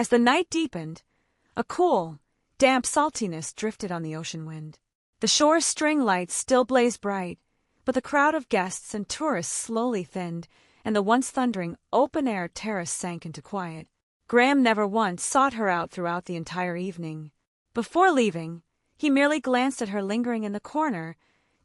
As the night deepened, a cool, damp saltiness drifted on the ocean wind. The shore's string lights still blazed bright, but the crowd of guests and tourists slowly thinned, and the once thundering open-air terrace sank into quiet. Graham never once sought her out throughout the entire evening. Before leaving, he merely glanced at her lingering in the corner,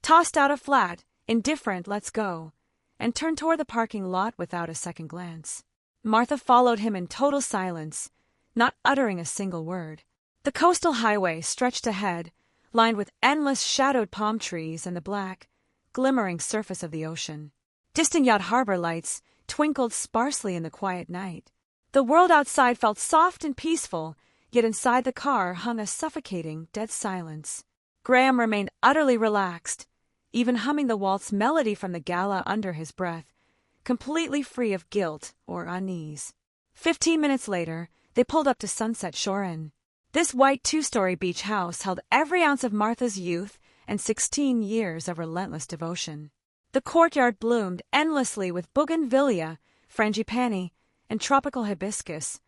tossed out a flat, indifferent "let's go," and turned toward the parking lot without a second glance. Martha followed him in total silence, not uttering a single word. The coastal highway stretched ahead, lined with endless shadowed palm trees and the black, glimmering surface of the ocean. Distant yacht harbor lights twinkled sparsely in the quiet night. The world outside felt soft and peaceful, yet inside the car hung a suffocating, dead silence. Graham remained utterly relaxed, even humming the waltz melody from the gala under his breath, completely free of guilt or unease. 15 minutes later, they pulled up to Sunset Shore Inn. This white two-story beach house held every ounce of Martha's youth and 16 years of relentless devotion. The courtyard bloomed endlessly with bougainvillea, frangipani, and tropical hibiscus,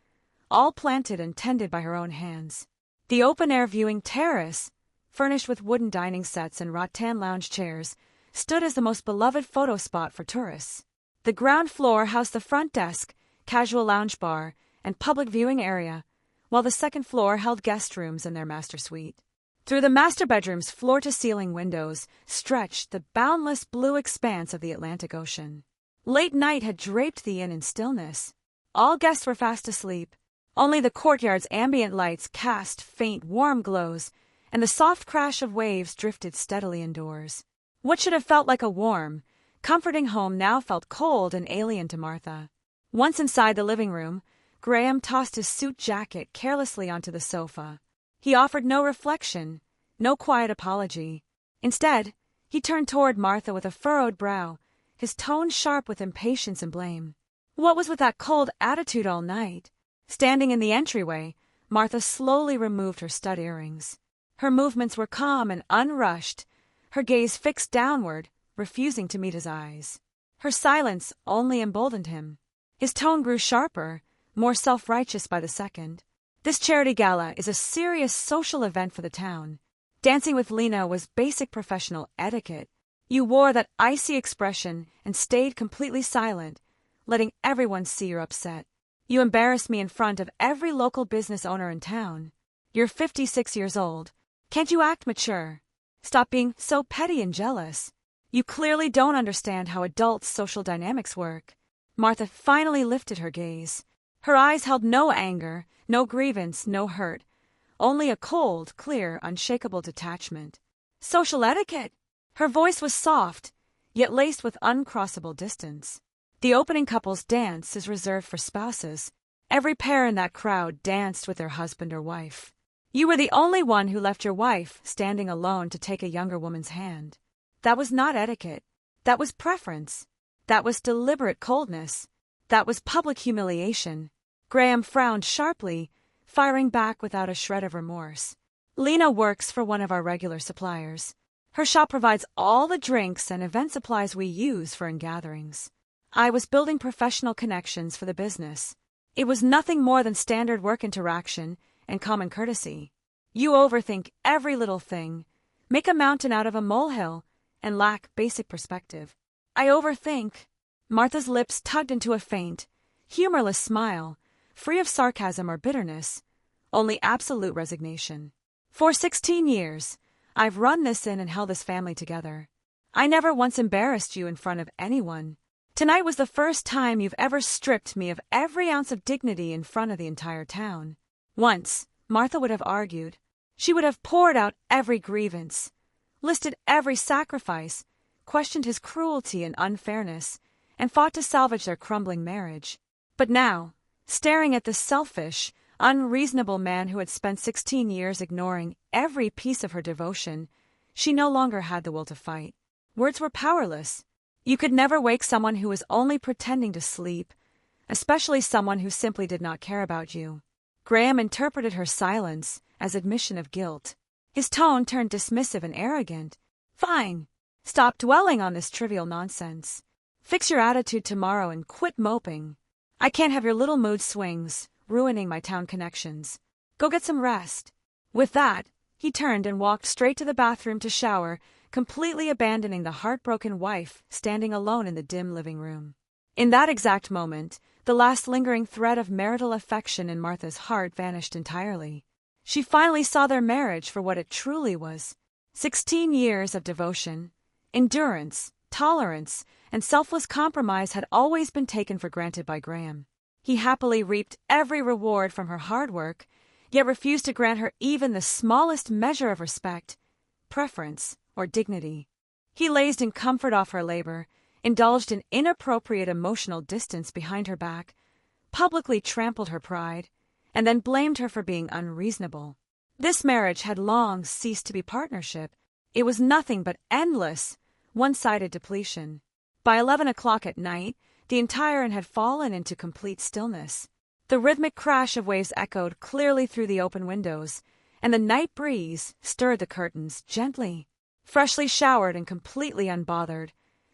all planted and tended by her own hands. The open-air viewing terrace, furnished with wooden dining sets and rattan lounge chairs, stood as the most beloved photo spot for tourists. The ground floor housed the front desk, casual lounge bar, and public viewing area, while the second floor held guest rooms and their master suite. Through the master bedroom's floor-to-ceiling windows stretched the boundless blue expanse of the Atlantic Ocean. Late night had draped the inn in stillness. All guests were fast asleep. Only the courtyard's ambient lights cast faint, warm glows, and the soft crash of waves drifted steadily indoors. What should have felt like a warm, comforting home now felt cold and alien to Martha. Once inside the living room, Graham tossed his suit jacket carelessly onto the sofa. He offered no reflection, no quiet apology. Instead, he turned toward Martha with a furrowed brow, his tone sharp with impatience and blame. What was with that cold attitude all night? Standing in the entryway, Martha slowly removed her stud earrings. Her movements were calm and unrushed, her gaze fixed downward, refusing to meet his eyes. Her silence only emboldened him. His tone grew sharper, more self-righteous by the second. This charity gala is a serious social event for the town. Dancing with Lena was basic professional etiquette. You wore that icy expression and stayed completely silent, letting everyone see you're upset. You embarrassed me in front of every local business owner in town. You're 56 years old. Can't you act mature? Stop being so petty and jealous. You clearly don't understand how adult social dynamics work. Martha finally lifted her gaze. Her eyes held no anger, no grievance, no hurt, only a cold, clear, unshakable detachment. Social etiquette! Her voice was soft, yet laced with uncrossable distance. The opening couple's dance is reserved for spouses. Every pair in that crowd danced with their husband or wife. You were the only one who left your wife standing alone to take a younger woman's hand. That was not etiquette. That was preference. That was deliberate coldness. That was public humiliation. Graham frowned sharply, firing back without a shred of remorse. Lena works for one of our regular suppliers. Her shop provides all the drinks and event supplies we use for gatherings. I was building professional connections for the business. It was nothing more than standard work interaction and common courtesy. You overthink every little thing, make a mountain out of a molehill, and lack basic perspective. I overthink. Martha's lips tugged into a faint, humorless smile, free of sarcasm or bitterness, only absolute resignation. For 16 years, I've run this inn and held this family together. I never once embarrassed you in front of anyone. Tonight was the first time you've ever stripped me of every ounce of dignity in front of the entire town. Once, Martha would have argued. She would have poured out every grievance, listed every sacrifice, questioned his cruelty and unfairness, and fought to salvage their crumbling marriage. But now, staring at this selfish, unreasonable man who had spent 16 years ignoring every piece of her devotion, she no longer had the will to fight. Words were powerless. You could never wake someone who was only pretending to sleep, especially someone who simply did not care about you. Graham interpreted her silence as admission of guilt. His tone turned dismissive and arrogant. Fine. Stop dwelling on this trivial nonsense. Fix your attitude tomorrow and quit moping. I can't have your little mood swings, ruining my town connections. Go get some rest." With that, he turned and walked straight to the bathroom to shower, completely abandoning the heartbroken wife standing alone in the dim living room. In that exact moment, the last lingering thread of marital affection in Martha's heart vanished entirely. She finally saw their marriage for what it truly was. 16 years of devotion, endurance, tolerance, and selfless compromise had always been taken for granted by Graham. He happily reaped every reward from her hard work, yet refused to grant her even the smallest measure of respect, preference, or dignity. He lazed in comfort off her labor, indulged in inappropriate emotional distance behind her back, publicly trampled her pride, and then blamed her for being unreasonable. This marriage had long ceased to be partnership. It was nothing but endless, one-sided depletion. By 11 o'clock at night, the entire inn had fallen into complete stillness. The rhythmic crash of waves echoed clearly through the open windows, and the night breeze stirred the curtains gently. Freshly showered and completely unbothered,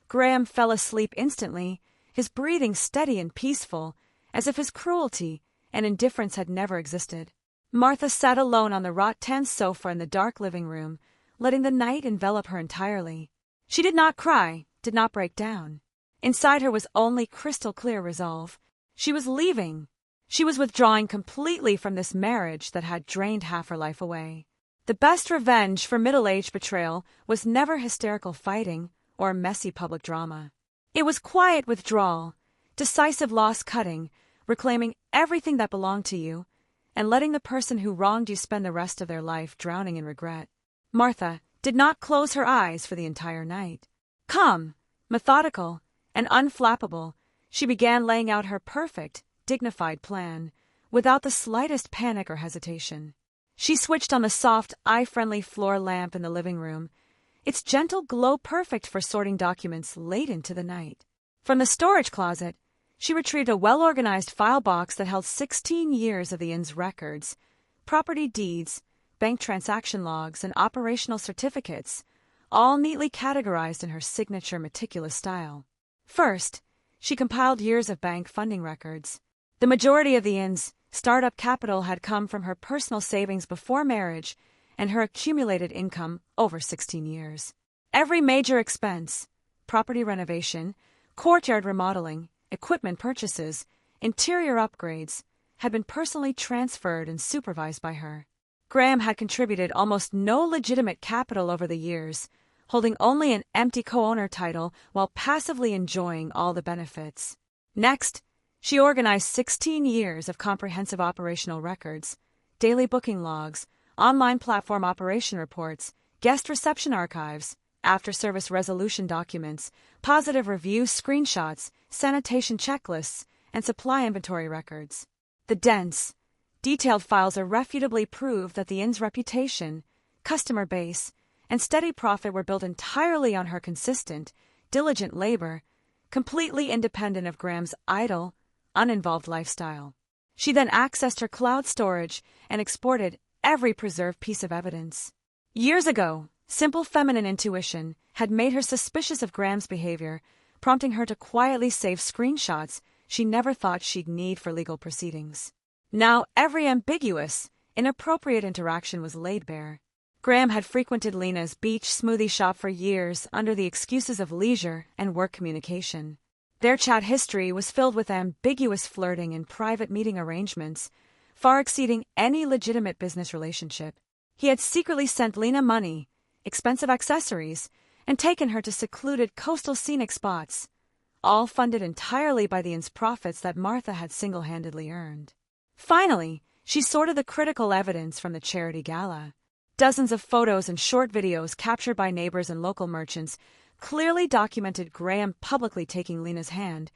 Graham fell asleep instantly, his breathing steady and peaceful, as if his cruelty and indifference had never existed. Martha sat alone on the wrought-tan sofa in the dark living room, letting the night envelop her entirely. She did not cry, did not break down. Inside her was only crystal-clear resolve. She was leaving. She was withdrawing completely from this marriage that had drained half her life away. The best revenge for middle-aged betrayal was never hysterical fighting or messy public drama. It was quiet withdrawal, decisive loss-cutting, reclaiming everything that belonged to you, and letting the person who wronged you spend the rest of their life drowning in regret. Martha did not close her eyes for the entire night. Calm, methodical, and unflappable, she began laying out her perfect, dignified plan, without the slightest panic or hesitation. She switched on the soft, eye-friendly floor lamp in the living room, its gentle glow perfect for sorting documents late into the night. From the storage closet, she retrieved a well-organized file box that held 16 years of the inn's records, property deeds, bank transaction logs, and operational certificates, all neatly categorized in her signature meticulous style. First, she compiled years of bank funding records. The majority of the inn's startup capital had come from her personal savings before marriage and her accumulated income over 16 years. Every major expense, property renovation, courtyard remodeling, equipment purchases, interior upgrades, had been personally transferred and supervised by her. Graham had contributed almost no legitimate capital over the years, holding only an empty co-owner title while passively enjoying all the benefits. Next, she organized 16 years of comprehensive operational records, daily booking logs, online platform operation reports, guest reception archives, after-service resolution documents, positive review screenshots, sanitation checklists, and supply inventory records. The dense, detailed files irrefutably prove that the inn's reputation, customer base, and steady profit were built entirely on her consistent, diligent labor, completely independent of Graham's idle, uninvolved lifestyle. She then accessed her cloud storage and exported every preserved piece of evidence. Years ago, simple feminine intuition had made her suspicious of Graham's behavior, prompting her to quietly save screenshots she never thought she'd need for legal proceedings. Now every ambiguous, inappropriate interaction was laid bare. Graham had frequented Lena's beach smoothie shop for years under the excuses of leisure and work communication. Their chat history was filled with ambiguous flirting and private meeting arrangements, far exceeding any legitimate business relationship. He had secretly sent Lena money, expensive accessories, and taken her to secluded coastal scenic spots, all funded entirely by the inn's profits that Martha had single-handedly earned. Finally, she sorted the critical evidence from the charity gala. Dozens of photos and short videos captured by neighbors and local merchants clearly documented Graham publicly taking Lena's hand,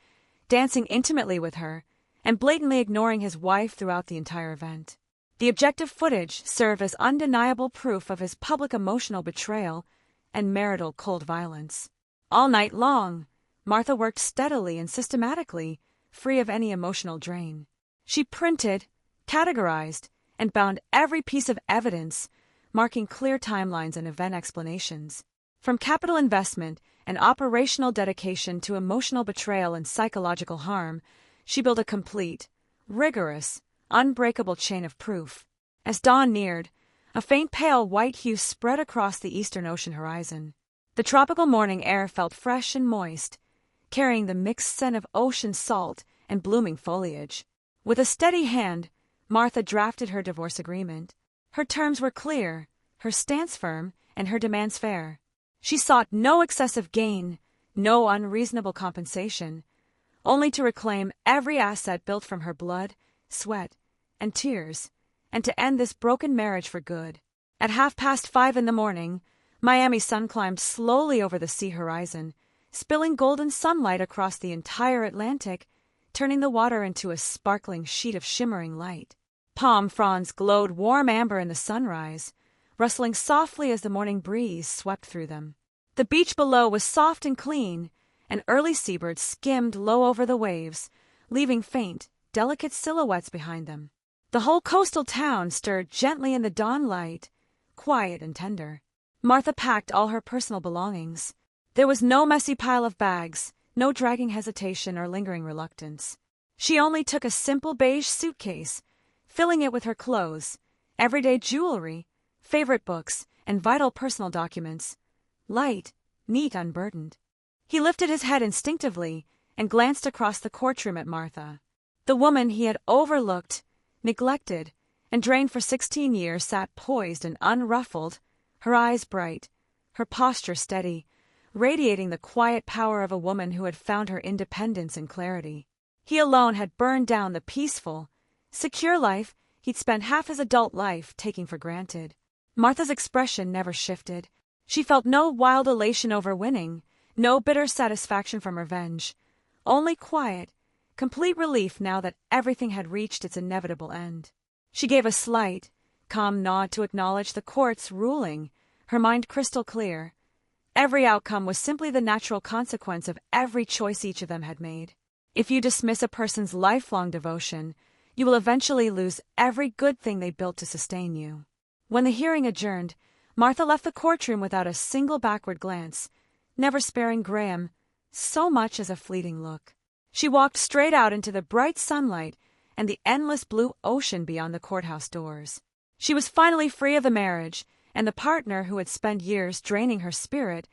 dancing intimately with her, and blatantly ignoring his wife throughout the entire event. The objective footage served as undeniable proof of his public emotional betrayal and marital cold violence. All night long, Martha worked steadily and systematically, free of any emotional drain. She printed, categorized, and bound every piece of evidence, marking clear timelines and event explanations. From capital investment and operational dedication to emotional betrayal and psychological harm, she built a complete, rigorous, unbreakable chain of proof. As dawn neared, a faint pale white hue spread across the eastern ocean horizon. The tropical morning air felt fresh and moist, carrying the mixed scent of ocean salt and blooming foliage. With a steady hand, Martha drafted her divorce agreement. Her terms were clear, her stance firm, and her demands fair. She sought no excessive gain, no unreasonable compensation, only to reclaim every asset built from her blood, sweat, and tears, and to end this broken marriage for good. At 5:30 in the morning, Miami's sun climbed slowly over the sea horizon, spilling golden sunlight across the entire Atlantic, turning the water into a sparkling sheet of shimmering light. Palm fronds glowed warm amber in the sunrise, rustling softly as the morning breeze swept through them. The beach below was soft and clean, and early seabirds skimmed low over the waves, leaving faint, delicate silhouettes behind them. The whole coastal town stirred gently in the dawn light, quiet and tender. Martha packed all her personal belongings. There was no messy pile of bags, no dragging hesitation or lingering reluctance. She only took a simple beige suitcase, filling it with her clothes, everyday jewelry, favorite books, and vital personal documents. Light, neat, unburdened. He lifted his head instinctively and glanced across the courtroom at Martha. The woman he had overlooked, neglected, and drained for 16 years sat poised and unruffled, her eyes bright, her posture steady, radiating the quiet power of a woman who had found her independence and clarity. He alone had burned down the peaceful, secure life he'd spent half his adult life taking for granted. Martha's expression never shifted. She felt no wild elation over winning, no bitter satisfaction from revenge, only quiet, complete relief now that everything had reached its inevitable end. She gave a slight, calm nod to acknowledge the court's ruling, her mind crystal clear. Every outcome was simply the natural consequence of every choice each of them had made. If you dismiss a person's lifelong devotion, you will eventually lose every good thing they built to sustain you. When the hearing adjourned, Martha left the courtroom without a single backward glance, never sparing Graham so much as a fleeting look. She walked straight out into the bright sunlight and the endless blue ocean beyond the courthouse doors. She was finally free of the marriage and the partner who had spent years draining her spirit,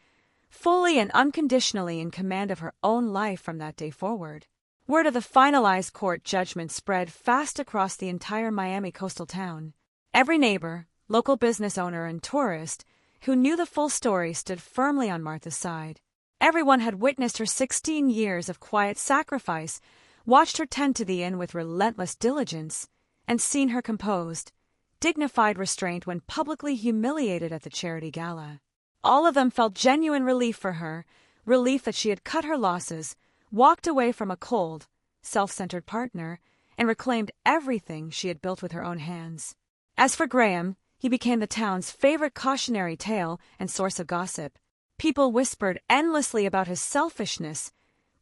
fully and unconditionally in command of her own life from that day forward. Word of the finalized court judgment spread fast across the entire Miami coastal town. Every neighbor, local business owner, and tourist who knew the full story stood firmly on Martha's side. Everyone had witnessed her 16 years of quiet sacrifice, watched her tend to the inn with relentless diligence, and seen her composed, dignified restraint when publicly humiliated at the charity gala. All of them felt genuine relief for her, relief that she had cut her losses, walked away from a cold, self-centered partner, and reclaimed everything she had built with her own hands. As for Graham, he became the town's favorite cautionary tale and source of gossip. People whispered endlessly about his selfishness,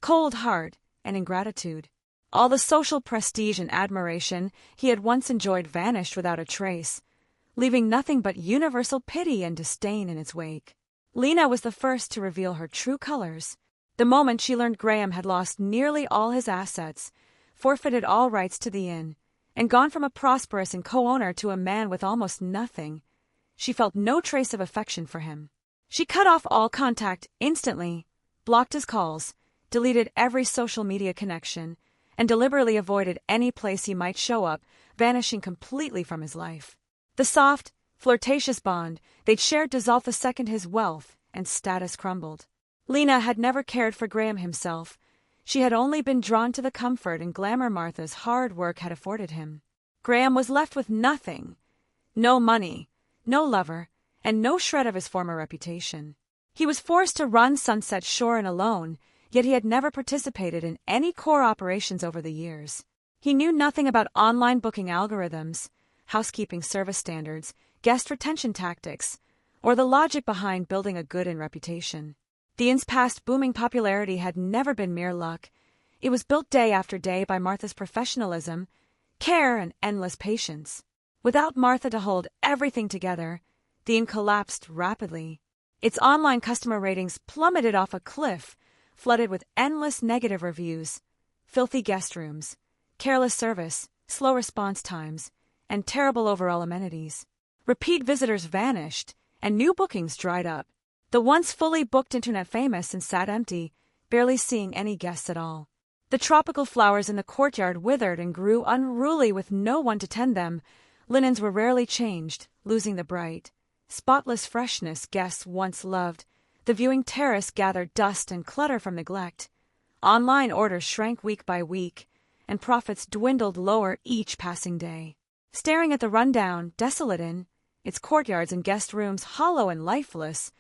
cold heart, and ingratitude. All the social prestige and admiration he had once enjoyed vanished without a trace, leaving nothing but universal pity and disdain in its wake. Lena was the first to reveal her true colors. The moment she learned Graham had lost nearly all his assets, forfeited all rights to the inn, and gone from a prosperous and co-owner to a man with almost nothing, she felt no trace of affection for him. She cut off all contact instantly, blocked his calls, deleted every social media connection, and deliberately avoided any place he might show up, vanishing completely from his life. The soft, flirtatious bond they'd shared dissolved the second his wealth and status crumbled. Lena had never cared for Graham himself. She had only been drawn to the comfort and glamour Martha's hard work had afforded him. Graham was left with nothing. No money, no lover, and no shred of his former reputation. He was forced to run Sunset Shore in alone, yet he had never participated in any core operations over the years. He knew nothing about online booking algorithms, housekeeping service standards, guest retention tactics, or the logic behind building a good inn reputation. The inn's past booming popularity had never been mere luck. It was built day after day by Martha's professionalism, care, and endless patience. Without Martha to hold everything together, the inn collapsed rapidly. Its online customer ratings plummeted off a cliff, flooded with endless negative reviews, filthy guest rooms, careless service, slow response times, and terrible overall amenities. Repeat visitors vanished, and new bookings dried up. The once fully booked internet famous and sat empty, barely seeing any guests at all. The tropical flowers in the courtyard withered and grew unruly with no one to tend them. Linens were rarely changed, losing the bright, spotless freshness guests once loved. The viewing terrace gathered dust and clutter from neglect. Online orders shrank week by week, and profits dwindled lower each passing day. Staring at the rundown, desolate inn, its courtyards and guest rooms hollow and lifeless,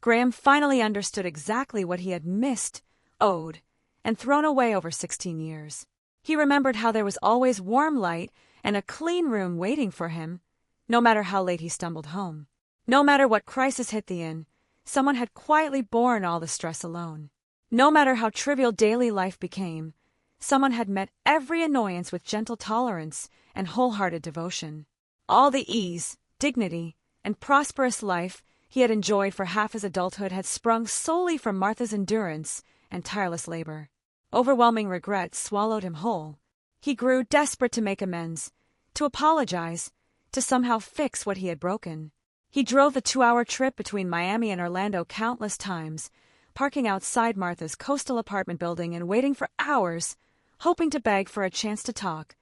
Graham finally understood exactly what he had missed, owed, and thrown away over 16 years. He remembered how there was always warm light and a clean room waiting for him, no matter how late he stumbled home. No matter what crisis hit the inn, someone had quietly borne all the stress alone. No matter how trivial daily life became, someone had met every annoyance with gentle tolerance and wholehearted devotion. All the ease, dignity, and prosperous life he had enjoyed for half his adulthood had sprung solely from Martha's endurance and tireless labor. Overwhelming regret swallowed him whole. He grew desperate to make amends, to apologize, to somehow fix what he had broken. He drove the 2-hour trip between Miami and Orlando countless times, parking outside Martha's coastal apartment building and waiting for hours, hoping to beg for a chance to talk,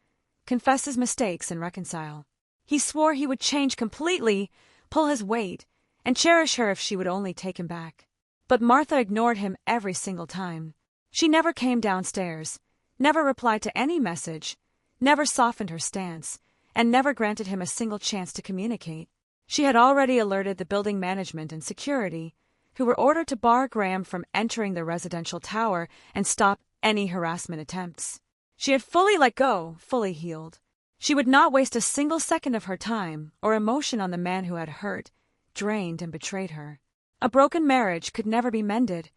confess his mistakes, and reconcile. He swore he would change completely, pull his weight, and cherish her if she would only take him back. But Martha ignored him every single time. She never came downstairs, never replied to any message, never softened her stance, and never granted him a single chance to communicate. She had already alerted the building management and security, who were ordered to bar Graham from entering the residential tower and stop any harassment attempts. She had fully let go, fully healed. She would not waste a single second of her time or emotion on the man who had hurt, drained, and betrayed her. A broken marriage could never be mended.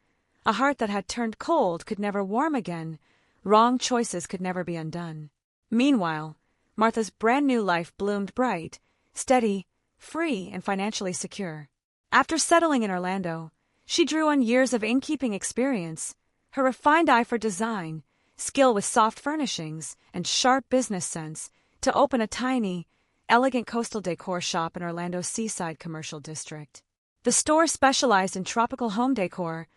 A heart that had turned cold could never warm again. Wrong choices could never be undone. Meanwhile, Martha's brand new life bloomed bright, steady, free, and financially secure. After settling in Orlando, she drew on years of innkeeping experience, her refined eye for design, skill with soft furnishings, and sharp business sense to open a tiny, elegant coastal decor shop in Orlando's seaside commercial district. The store specialized in tropical home decor,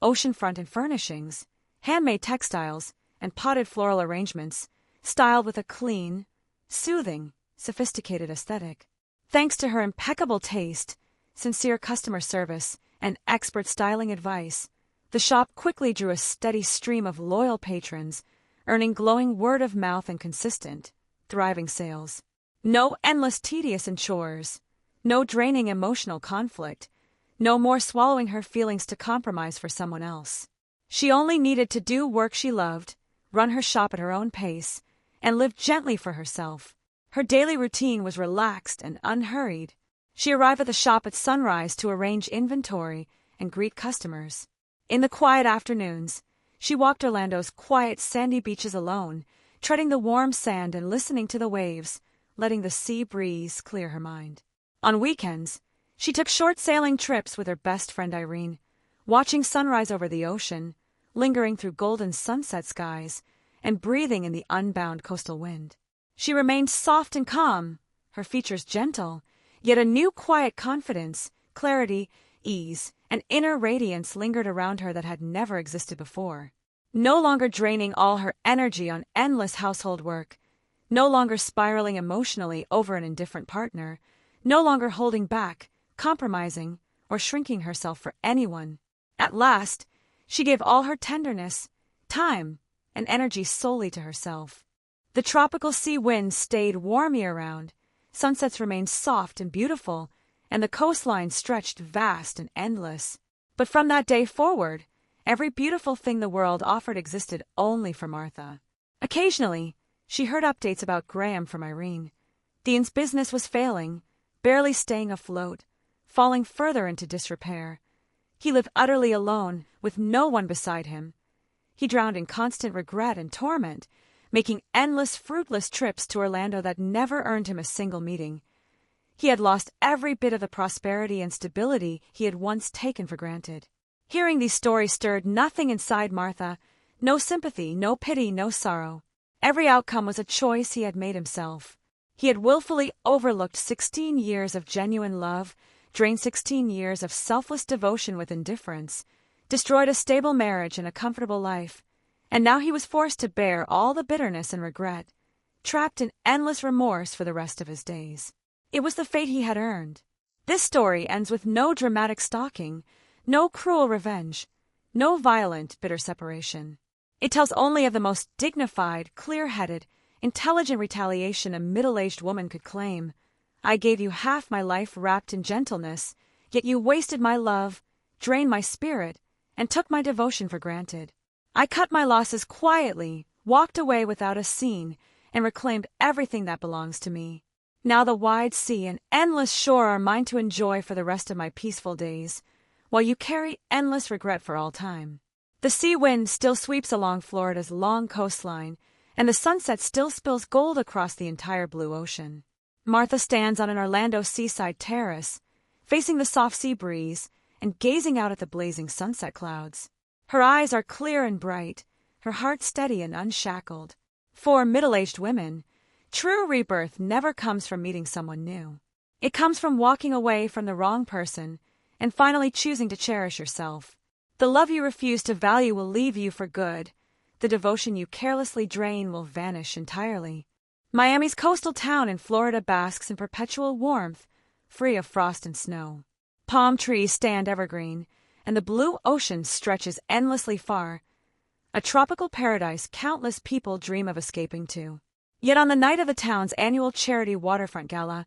oceanfront and furnishings, handmade textiles, and potted floral arrangements, styled with a clean, soothing, sophisticated aesthetic. Thanks to her impeccable taste, sincere customer service, and expert styling advice, the shop quickly drew a steady stream of loyal patrons, earning glowing word of mouth and consistent, thriving sales. No endless tedious chores, no draining emotional conflict, no more swallowing her feelings to compromise for someone else. She only needed to do work she loved, run her shop at her own pace, and live gently for herself. Her daily routine was relaxed and unhurried. She arrived at the shop at sunrise to arrange inventory and greet customers. In the quiet afternoons, she walked Orlando's quiet sandy beaches alone, treading the warm sand and listening to the waves, letting the sea breeze clear her mind. On weekends, she took short sailing trips with her best friend Irene, watching sunrise over the ocean, lingering through golden sunset skies, and breathing in the unbound coastal wind. She remained soft and calm, her features gentle, yet a new quiet confidence, clarity, ease, and inner radiance lingered around her that had never existed before. No longer draining all her energy on endless household work, no longer spiraling emotionally over an indifferent partner, no longer holding back, compromising, or shrinking herself for anyone. At last, she gave all her tenderness, time, and energy solely to herself. The tropical sea winds stayed warm year-round, sunsets remained soft and beautiful, and the coastline stretched vast and endless. But from that day forward, every beautiful thing the world offered existed only for Martha. Occasionally, she heard updates about Graham from Irene. The inn's business was failing, barely staying afloat, falling further into disrepair. He lived utterly alone, with no one beside him. He drowned in constant regret and torment, making endless, fruitless trips to Orlando that never earned him a single meeting. He had lost every bit of the prosperity and stability he had once taken for granted. Hearing these stories stirred nothing inside Martha, no sympathy, no pity, no sorrow. Every outcome was a choice he had made himself. He had willfully overlooked 16 years of genuine love, drained 16 years of selfless devotion with indifference, destroyed a stable marriage and a comfortable life, and now he was forced to bear all the bitterness and regret, trapped in endless remorse for the rest of his days. It was the fate he had earned. This story ends with no dramatic stalking, no cruel revenge, no violent, bitter separation. It tells only of the most dignified, clear-headed, intelligent retaliation a middle-aged woman could claim. I gave you half my life wrapped in gentleness, yet you wasted my love, drained my spirit, and took my devotion for granted. I cut my losses quietly, walked away without a scene, and reclaimed everything that belongs to me. Now the wide sea and endless shore are mine to enjoy for the rest of my peaceful days, while you carry endless regret for all time. The sea wind still sweeps along Florida's long coastline, and the sunset still spills gold across the entire blue ocean. Martha stands on an Orlando seaside terrace, facing the soft sea breeze and gazing out at the blazing sunset clouds. Her eyes are clear and bright, her heart steady and unshackled. For middle-aged women, true rebirth never comes from meeting someone new. It comes from walking away from the wrong person and finally choosing to cherish yourself. The love you refuse to value will leave you for good. The devotion you carelessly drain will vanish entirely. Miami's coastal town in Florida basks in perpetual warmth, free of frost and snow. Palm trees stand evergreen, and the blue ocean stretches endlessly far, a tropical paradise countless people dream of escaping to. Yet on the night of the town's annual charity waterfront gala,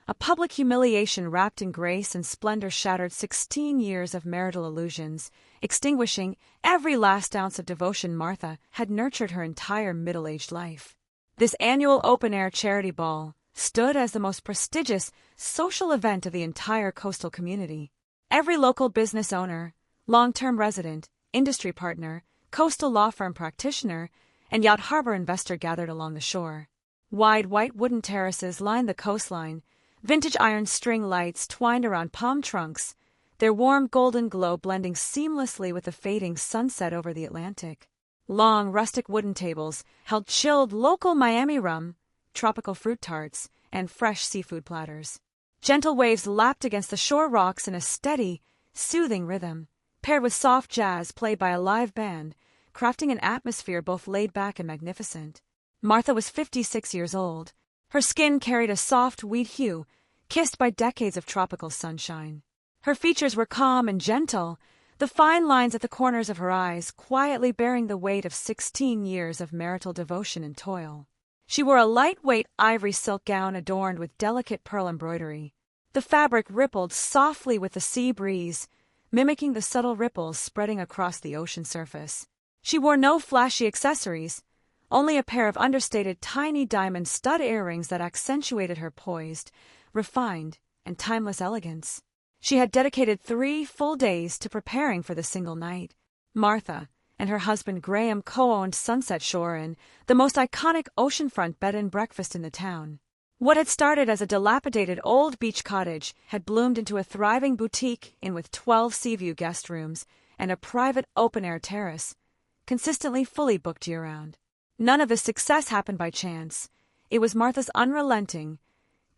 a public humiliation wrapped in grace and splendor shattered 16 years of marital illusions, extinguishing every last ounce of devotion Martha had nurtured her entire middle-aged life. This annual open-air charity ball stood as the most prestigious social event of the entire coastal community. Every local business owner, long-term resident, industry partner, coastal law firm practitioner, and yacht harbor investor gathered along the shore. Wide white wooden terraces lined the coastline, vintage iron string lights twined around palm trunks, their warm golden glow blending seamlessly with the fading sunset over the Atlantic. Long, rustic wooden tables held chilled local Miami rum, tropical fruit tarts, and fresh seafood platters. Gentle waves lapped against the shore rocks in a steady, soothing rhythm, paired with soft jazz played by a live band, crafting an atmosphere both laid back and magnificent. Martha was 56 years old. Her skin carried a soft wheat hue, kissed by decades of tropical sunshine. Her features were calm and gentle, the fine lines at the corners of her eyes quietly bearing the weight of 16 years of marital devotion and toil. She wore a lightweight ivory silk gown adorned with delicate pearl embroidery. The fabric rippled softly with the sea breeze, mimicking the subtle ripples spreading across the ocean surface. She wore no flashy accessories, only a pair of understated tiny diamond stud earrings that accentuated her poised, refined, and timeless elegance. She had dedicated 3 full days to preparing for the single night. Martha and her husband Graham co-owned Sunset Shore Inn, the most iconic oceanfront bed and breakfast in the town. What had started as a dilapidated old beach cottage had bloomed into a thriving boutique inn with 12 seaview guest rooms and a private open-air terrace, consistently fully booked year-round. None of this success happened by chance. It was Martha's unrelenting,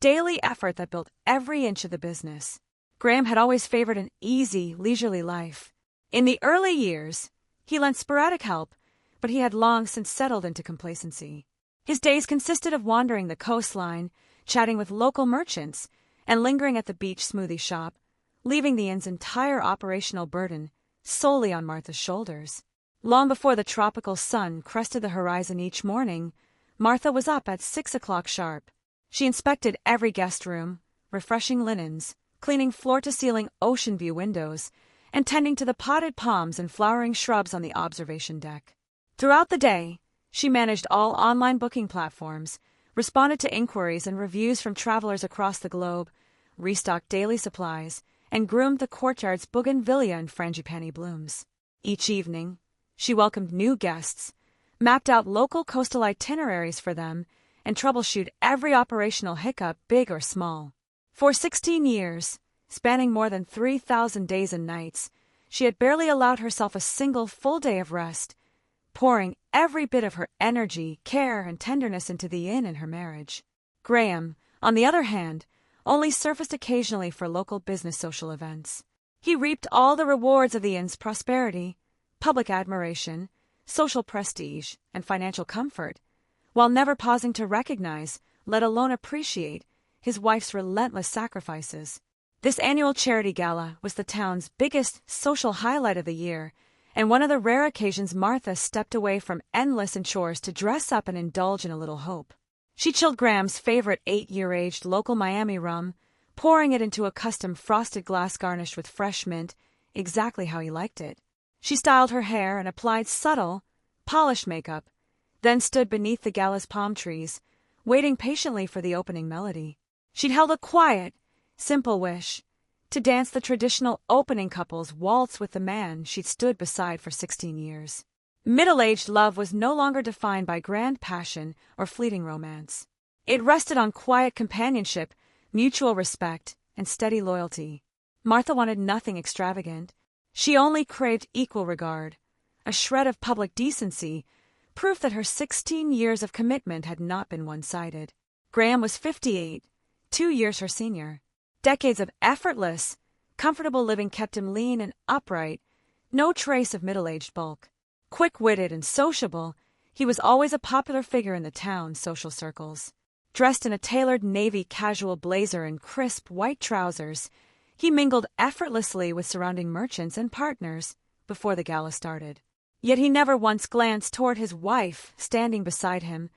daily effort that built every inch of the business. Graham had always favored an easy, leisurely life. In the early years, he lent sporadic help, but he had long since settled into complacency. His days consisted of wandering the coastline, chatting with local merchants, and lingering at the beach smoothie shop, leaving the inn's entire operational burden solely on Martha's shoulders. Long before the tropical sun crested the horizon each morning, Martha was up at 6 o'clock sharp. She inspected every guest room, refreshing linens, cleaning floor-to-ceiling ocean view windows, and tending to the potted palms and flowering shrubs on the observation deck. Throughout the day, she managed all online booking platforms, responded to inquiries and reviews from travelers across the globe, restocked daily supplies, and groomed the courtyard's bougainvillea and frangipani blooms. Each evening, she welcomed new guests, mapped out local coastal itineraries for them, and troubleshooted every operational hiccup, big or small. For 16 years, spanning more than 3,000 days and nights, she had barely allowed herself a single full day of rest, pouring every bit of her energy, care, and tenderness into the inn and her marriage. Graham, on the other hand, only surfaced occasionally for local business social events. He reaped all the rewards of the inn's prosperity, public admiration, social prestige, and financial comfort, while never pausing to recognize, let alone appreciate, his wife's relentless sacrifices. This annual charity gala was the town's biggest social highlight of the year, and one of the rare occasions Martha stepped away from endless chores to dress up and indulge in a little hope. She chilled Graham's favorite 8-year-aged local Miami rum, pouring it into a custom frosted glass garnished with fresh mint, exactly how he liked it. She styled her hair and applied subtle, polished makeup, then stood beneath the gala's palm trees, waiting patiently for the opening melody. She'd held a quiet, simple wish to dance the traditional opening couple's waltz with the man she'd stood beside for 16 years. Middle-aged love was no longer defined by grand passion or fleeting romance. It rested on quiet companionship, mutual respect, and steady loyalty. Martha wanted nothing extravagant. She only craved equal regard, a shred of public decency, proof that her 16 years of commitment had not been one-sided. Graham was 58, 2 years her senior. Decades of effortless, comfortable living kept him lean and upright, no trace of middle-aged bulk. Quick-witted and sociable, he was always a popular figure in the town's social circles. Dressed in a tailored navy casual blazer and crisp white trousers, he mingled effortlessly with surrounding merchants and partners before the gala started. Yet he never once glanced toward his wife standing beside him,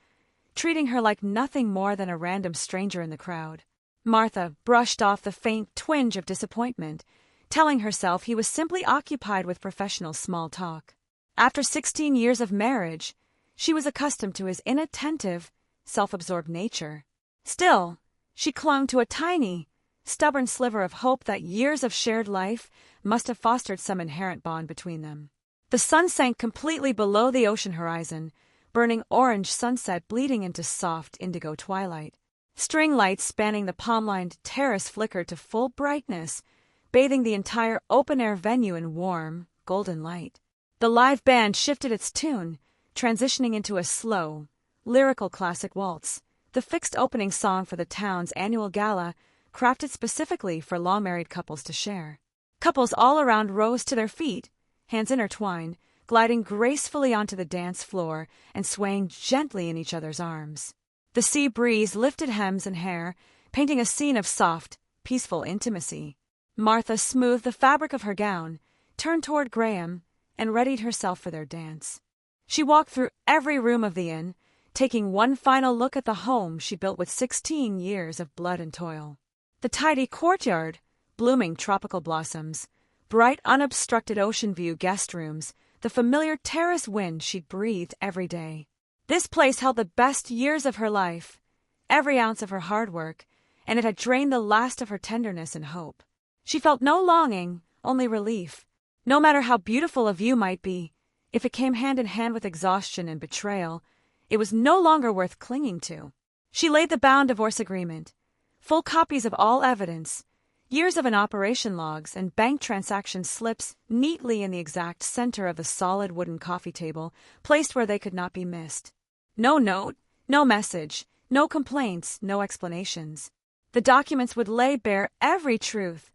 treating her like nothing more than a random stranger in the crowd. Martha brushed off the faint twinge of disappointment, telling herself he was simply occupied with professional small talk. After 16 years of marriage, she was accustomed to his inattentive, self-absorbed nature. Still, she clung to a tiny, stubborn sliver of hope that years of shared life must have fostered some inherent bond between them. The sun sank completely below the ocean horizon, burning orange sunset bleeding into soft indigo twilight. String lights spanning the palm-lined terrace flickered to full brightness, bathing the entire open-air venue in warm, golden light. The live band shifted its tune, transitioning into a slow, lyrical classic waltz, the fixed opening song for the town's annual gala, crafted specifically for long-married couples to share. Couples all around rose to their feet, hands intertwined, gliding gracefully onto the dance floor and swaying gently in each other's arms. The sea breeze lifted hems and hair, painting a scene of soft, peaceful intimacy. Martha smoothed the fabric of her gown, turned toward Graham, and readied herself for their dance. She walked through every room of the inn, taking one final look at the home she built with 16 years of blood and toil. The tidy courtyard, blooming tropical blossoms, bright unobstructed ocean view guest rooms, the familiar terrace wind she'd breathed every day. This place held the best years of her life, every ounce of her hard work, and it had drained the last of her tenderness and hope. She felt no longing, only relief. No matter how beautiful a view might be, if it came hand in hand with exhaustion and betrayal, it was no longer worth clinging to. She laid the bound divorce agreement, full copies of all evidence, years of operation logs, and bank transaction slips neatly in the exact center of the solid wooden coffee table, placed where they could not be missed. No note, no message, no complaints, no explanations. The documents would lay bare every truth.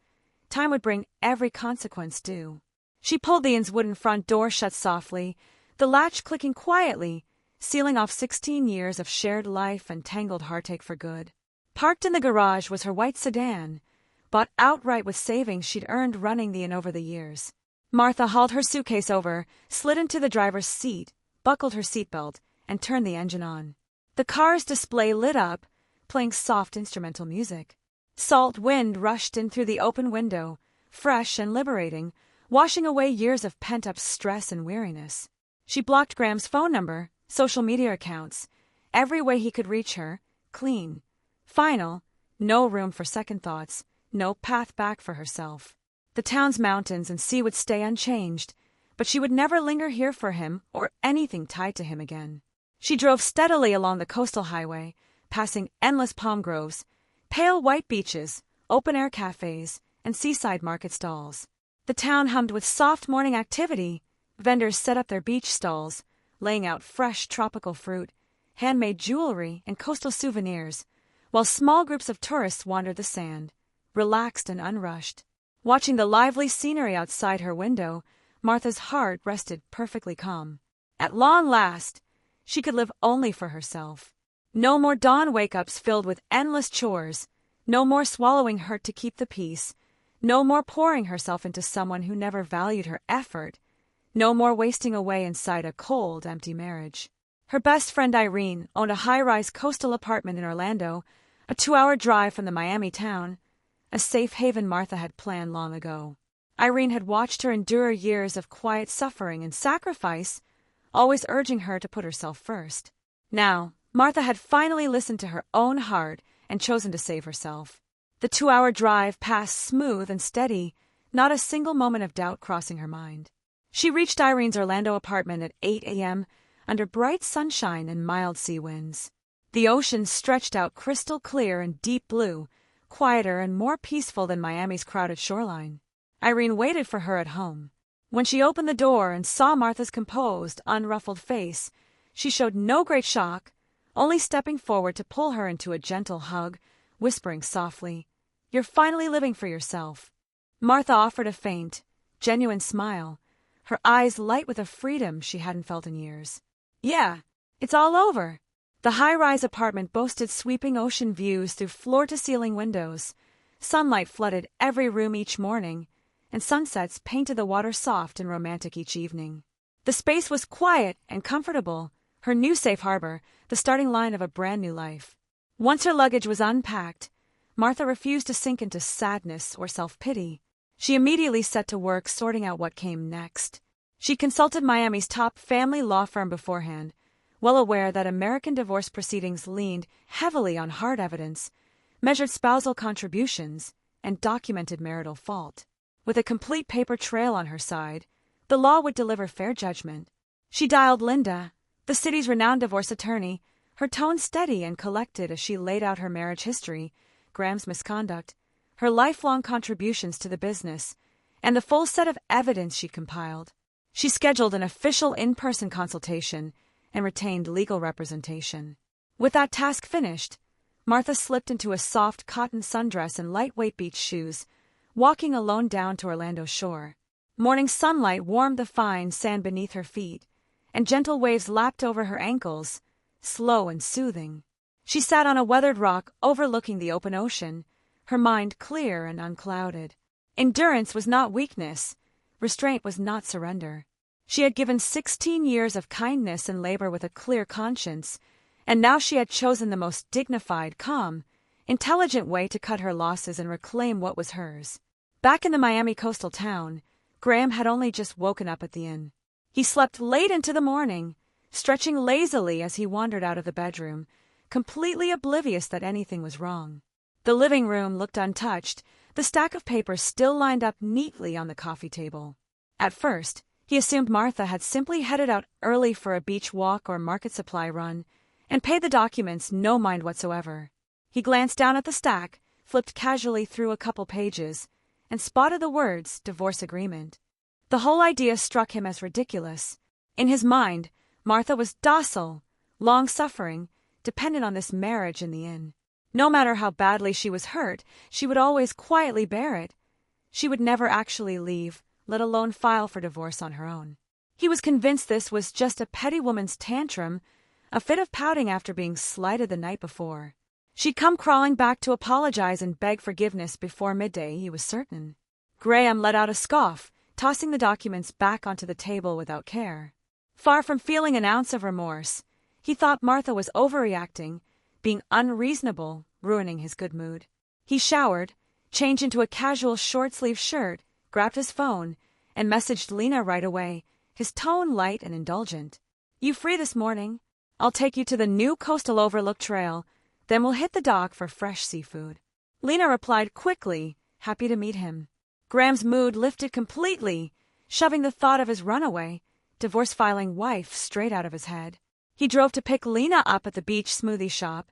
Time would bring every consequence due. She pulled the inn's wooden front door shut softly, the latch clicking quietly, sealing off 16 years of shared life and tangled heartache for good. Parked in the garage was her white sedan, bought outright with savings she'd earned running the inn over the years. Martha hauled her suitcase over, slid into the driver's seat, buckled her seatbelt, and turned the engine on. The car's display lit up, playing soft instrumental music. Salt wind rushed in through the open window, fresh and liberating, washing away years of pent-up stress and weariness. She blocked Graham's phone number, social media accounts, every way he could reach her, clean. Final, no room for second thoughts, no path back for herself. The town's mountains and sea would stay unchanged, but she would never linger here for him or anything tied to him again. She drove steadily along the coastal highway, passing endless palm groves, pale white beaches, open-air cafes, and seaside market stalls. The town hummed with soft morning activity. Vendors set up their beach stalls, laying out fresh tropical fruit, handmade jewelry, and coastal souvenirs, while small groups of tourists wandered the sand, relaxed and unrushed. Watching the lively scenery outside her window, Martha's heart rested perfectly calm. At long last, she could live only for herself. No more dawn wake-ups filled with endless chores, no more swallowing hurt to keep the peace, no more pouring herself into someone who never valued her effort, no more wasting away inside a cold, empty marriage. Her best friend Irene owned a high-rise coastal apartment in Orlando, a 2-hour drive from the Miami town, a safe haven Martha had planned long ago. Irene had watched her endure years of quiet suffering and sacrifice, always urging her to put herself first. Now, Martha had finally listened to her own heart and chosen to save herself. The 2-hour drive passed smooth and steady, not a single moment of doubt crossing her mind. She reached Irene's Orlando apartment at 8 a.m. under bright sunshine and mild sea winds. The ocean stretched out crystal clear and deep blue, quieter and more peaceful than Miami's crowded shoreline. Irene waited for her at home. When she opened the door and saw Martha's composed, unruffled face, she showed no great shock, only stepping forward to pull her into a gentle hug, whispering softly, "You're finally living for yourself." Martha offered a faint, genuine smile, her eyes light with a freedom she hadn't felt in years. "Yeah, it's all over." The high-rise apartment boasted sweeping ocean views through floor-to-ceiling windows. Sunlight flooded every room each morning, and sunsets painted the water soft and romantic each evening. The space was quiet and comfortable, her new safe harbor, the starting line of a brand-new life. Once her luggage was unpacked, Martha refused to sink into sadness or self-pity. She immediately set to work sorting out what came next. She consulted Miami's top family law firm beforehand, well aware that American divorce proceedings leaned heavily on hard evidence, measured spousal contributions, and documented marital fault. With a complete paper trail on her side, the law would deliver fair judgment. She dialed Linda, the city's renowned divorce attorney, her tone steady and collected as she laid out her marriage history, Graham's misconduct, her lifelong contributions to the business, and the full set of evidence she'd compiled. She scheduled an official in-person consultation and retained legal representation. With that task finished, Martha slipped into a soft cotton sundress and lightweight beach shoes, walking alone down to Orlando's shore. Morning sunlight warmed the fine sand beneath her feet, and gentle waves lapped over her ankles, slow and soothing. She sat on a weathered rock overlooking the open ocean, her mind clear and unclouded. Endurance was not weakness, restraint was not surrender. She had given 16 years of kindness and labor with a clear conscience, and now she had chosen the most dignified, calm, intelligent way to cut her losses and reclaim what was hers. Back in the Miami coastal town, Graham had only just woken up at the inn. He slept late into the morning, stretching lazily as he wandered out of the bedroom, completely oblivious that anything was wrong. The living room looked untouched, the stack of papers still lined up neatly on the coffee table. At first, he assumed Martha had simply headed out early for a beach walk or market supply run, and paid the documents no mind whatsoever. He glanced down at the stack, flipped casually through a couple pages, and spotted the words divorce agreement. The whole idea struck him as ridiculous. In his mind, Martha was docile, long-suffering, dependent on this marriage in the inn. No matter how badly she was hurt, she would always quietly bear it. She would never actually leave, let alone file for divorce on her own. He was convinced this was just a petty woman's tantrum, a fit of pouting after being slighted the night before. She'd come crawling back to apologize and beg forgiveness before midday, he was certain. Graham let out a scoff, tossing the documents back onto the table without care. Far from feeling an ounce of remorse, he thought Martha was overreacting, being unreasonable, ruining his good mood. He showered, changed into a casual short-sleeved shirt, grabbed his phone, and messaged Lena right away, his tone light and indulgent. "You free this morning? I'll take you to the new coastal overlook trail, then we'll hit the dock for fresh seafood." Lena replied quickly, happy to meet him. Graham's mood lifted completely, shoving the thought of his runaway, divorce-filing wife straight out of his head. He drove to pick Lena up at the beach smoothie shop,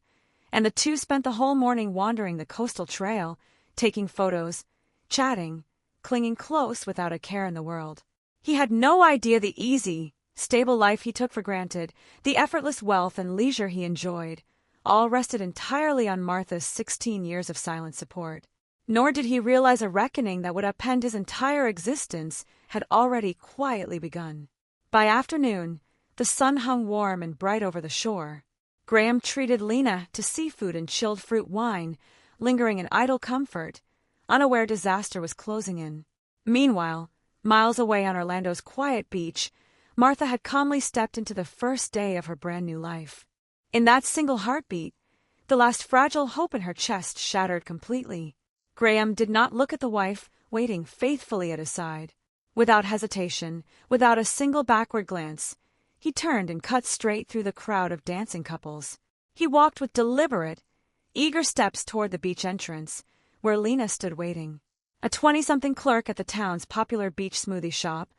and the two spent the whole morning wandering the coastal trail, taking photos, chatting, clinging close without a care in the world. He had no idea the easy, stable life he took for granted, the effortless wealth and leisure he enjoyed, all rested entirely on Martha's 16 years of silent support. Nor did he realize a reckoning that would upend his entire existence had already quietly begun. By afternoon, the sun hung warm and bright over the shore. Graham treated Lena to seafood and chilled fruit wine, lingering in idle comfort, unaware disaster was closing in. Meanwhile, miles away on Orlando's quiet beach, Martha had calmly stepped into the first day of her brand new life. In that single heartbeat, the last fragile hope in her chest shattered completely. Graham did not look at the wife waiting faithfully at his side. Without hesitation, without a single backward glance, he turned and cut straight through the crowd of dancing couples. He walked with deliberate, eager steps toward the beach entrance, where Lena stood waiting. A 20-something clerk at the town's popular beach smoothie shop,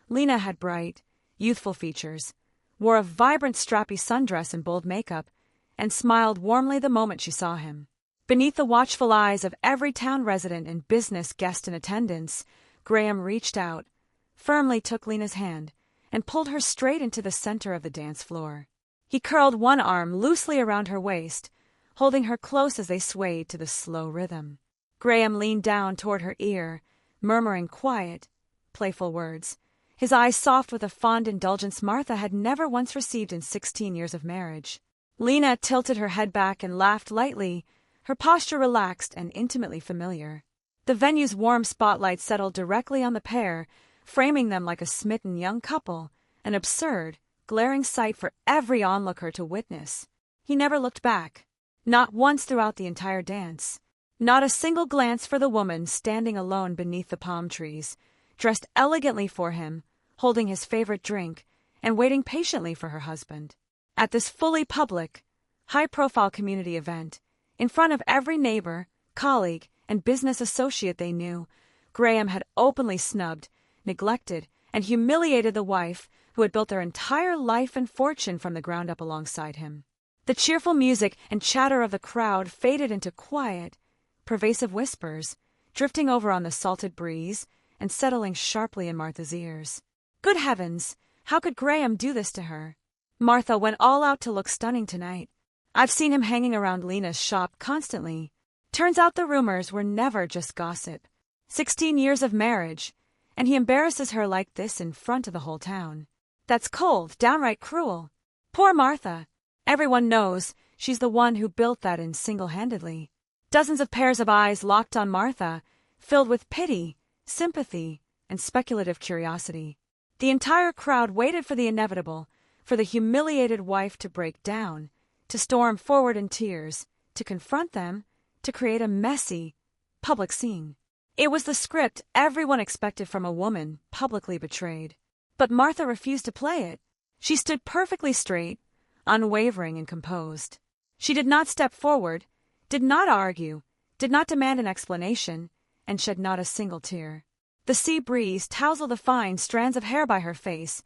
Lena had bright, youthful features, wore a vibrant strappy sundress and bold makeup, and smiled warmly the moment she saw him. Beneath the watchful eyes of every town resident and business guest in attendance, Graham reached out, firmly took Lena's hand, and pulled her straight into the center of the dance floor. He curled one arm loosely around her waist, holding her close as they swayed to the slow rhythm. Graham leaned down toward her ear, murmuring quiet, playful words, his eyes soft with a fond indulgence Martha had never once received in 16 years of marriage. Lena tilted her head back and laughed lightly, her posture relaxed and intimately familiar. The venue's warm spotlight settled directly on the pair, framing them like a smitten young couple, an absurd, glaring sight for every onlooker to witness. He never looked back, not once throughout the entire dance. Not a single glance for the woman standing alone beneath the palm trees, dressed elegantly for him, holding his favorite drink, and waiting patiently for her husband. At this fully public, high-profile community event, in front of every neighbor, colleague, and business associate they knew, Graham had openly snubbed, neglected, and humiliated the wife who had built their entire life and fortune from the ground up alongside him. The cheerful music and chatter of the crowd faded into quiet, pervasive whispers, drifting over on the salted breeze and settling sharply in Martha's ears. Good heavens, how could Graham do this to her? Martha went all out to look stunning tonight. I've seen him hanging around Lena's shop constantly. Turns out the rumors were never just gossip. 16 years of marriage, and he embarrasses her like this in front of the whole town. That's cold, downright cruel. Poor Martha. Everyone knows she's the one who built that in single-handedly. Dozens of pairs of eyes locked on Martha, filled with pity, sympathy, and speculative curiosity. The entire crowd waited for the inevitable, for the humiliated wife to break down, to storm forward in tears, to confront them, to create a messy, public scene. It was the script everyone expected from a woman publicly betrayed. But Martha refused to play it. She stood perfectly straight, unwavering and composed. She did not step forward, did not argue, did not demand an explanation, and shed not a single tear. The sea breeze tousled the fine strands of hair by her face.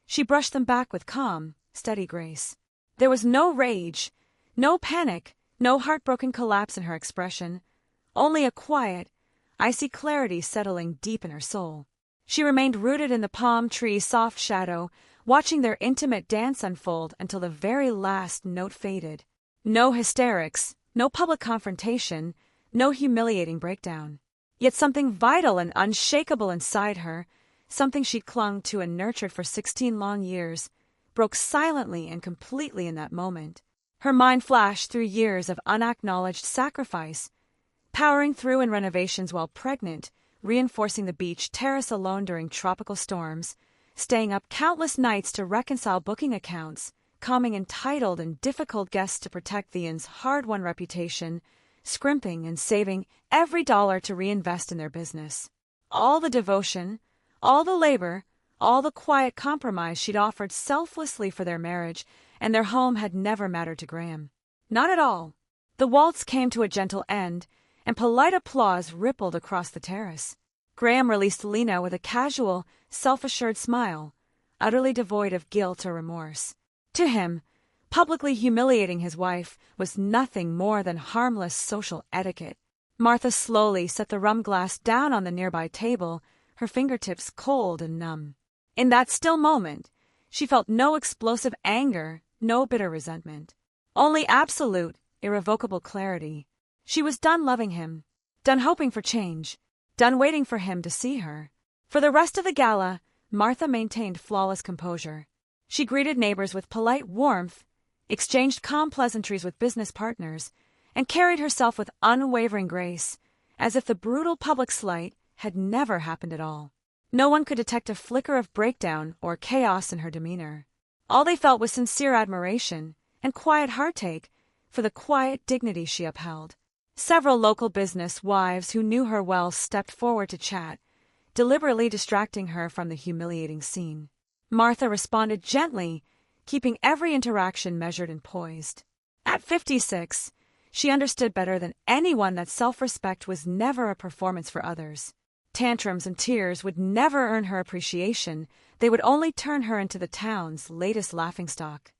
She brushed them back with calm, steady grace. There was no rage, no panic, no heartbroken collapse in her expression, only a quiet, icy clarity settling deep in her soul. She remained rooted in the palm tree's soft shadow, watching their intimate dance unfold until the very last note faded. No hysterics, no public confrontation, no humiliating breakdown. Yet something vital and unshakable inside her, something she'd clung to and nurtured for 16 long years, broke silently and completely in that moment. Her mind flashed through years of unacknowledged sacrifice, powering through in renovations while pregnant, reinforcing the beach terrace alone during tropical storms, staying up countless nights to reconcile booking accounts, calming entitled and difficult guests to protect the inn's hard-won reputation, scrimping and saving every dollar to reinvest in their business. All the devotion, all the labor, all the quiet compromise she'd offered selflessly for their marriage, and their home had never mattered to Graham. Not at all. The waltz came to a gentle end, and polite applause rippled across the terrace. Graham released Lena with a casual, self-assured smile, utterly devoid of guilt or remorse. To him, publicly humiliating his wife was nothing more than harmless social etiquette. Martha slowly set the rum glass down on the nearby table, her fingertips cold and numb. In that still moment, She felt no explosive anger, no bitter resentment. Only absolute, irrevocable clarity. She was done loving him, done hoping for change, done waiting for him to see her. For the rest of the gala, Martha maintained flawless composure. She greeted neighbors with polite warmth, exchanged calm pleasantries with business partners, and carried herself with unwavering grace, as if the brutal public slight had never happened at all. No one could detect a flicker of breakdown or chaos in her demeanor. All they felt was sincere admiration and quiet heartache for the quiet dignity she upheld. Several local business wives who knew her well stepped forward to chat, deliberately distracting her from the humiliating scene. Martha responded gently, keeping every interaction measured and poised. At 56, she understood better than anyone that self-respect was never a performance for others. Tantrums and tears would never earn her appreciation. They would only turn her into the town's latest laughingstock.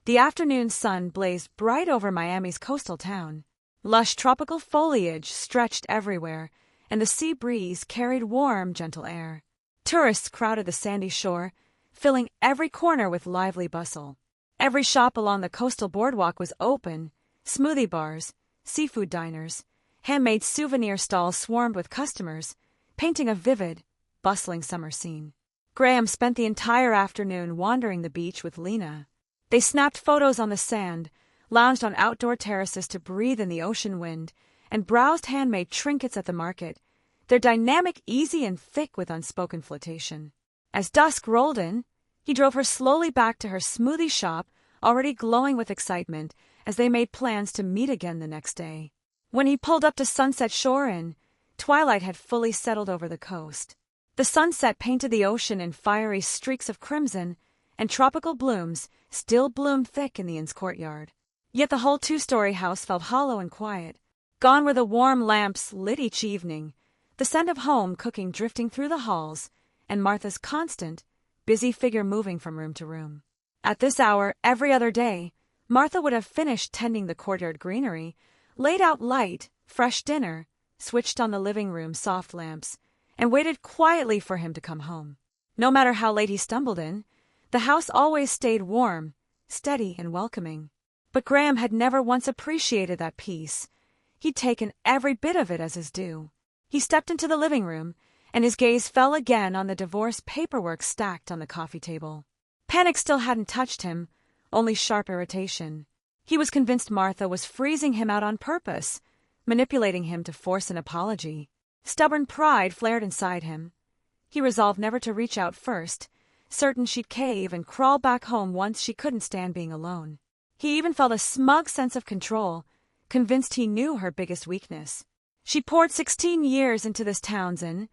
The afternoon sun blazed bright over Miami's coastal town. Lush tropical foliage stretched everywhere, and the sea breeze carried warm, gentle air. Tourists crowded the sandy shore, filling every corner with lively bustle. Every shop along the coastal boardwalk was open. Smoothie bars, seafood diners, handmade souvenir stalls swarmed with customers, painting a vivid, bustling summer scene. Graham spent the entire afternoon wandering the beach with Lena. They snapped photos on the sand, lounged on outdoor terraces to breathe in the ocean wind, and browsed handmade trinkets at the market, their dynamic easy and thick with unspoken flirtation. As dusk rolled in, he drove her slowly back to her smoothie shop, already glowing with excitement as they made plans to meet again the next day. When he pulled up to Sunset Shore Inn, twilight had fully settled over the coast. The sunset painted the ocean in fiery streaks of crimson, and tropical blooms still bloomed thick in the inn's courtyard. Yet the whole two-story house felt hollow and quiet. Gone were the warm lamps lit each evening, the scent of home cooking drifting through the halls, and Martha's constant, busy figure moving from room to room. At this hour, every other day, Martha would have finished tending the courtyard greenery, laid out light, fresh dinner, switched on the living room soft lamps, and waited quietly for him to come home. No matter how late he stumbled in, the house always stayed warm, steady, and welcoming. But Graham had never once appreciated that peace. He'd taken every bit of it as his due. He stepped into the living room, and his gaze fell again on the divorce paperwork stacked on the coffee table. Panic still hadn't touched him, only sharp irritation. He was convinced Martha was freezing him out on purpose, manipulating him to force an apology. Stubborn pride flared inside him. He resolved never to reach out first, certain she'd cave and crawl back home once she couldn't stand being alone. He even felt a smug sense of control, convinced he knew her biggest weakness. She poured 16 years into this Townsend.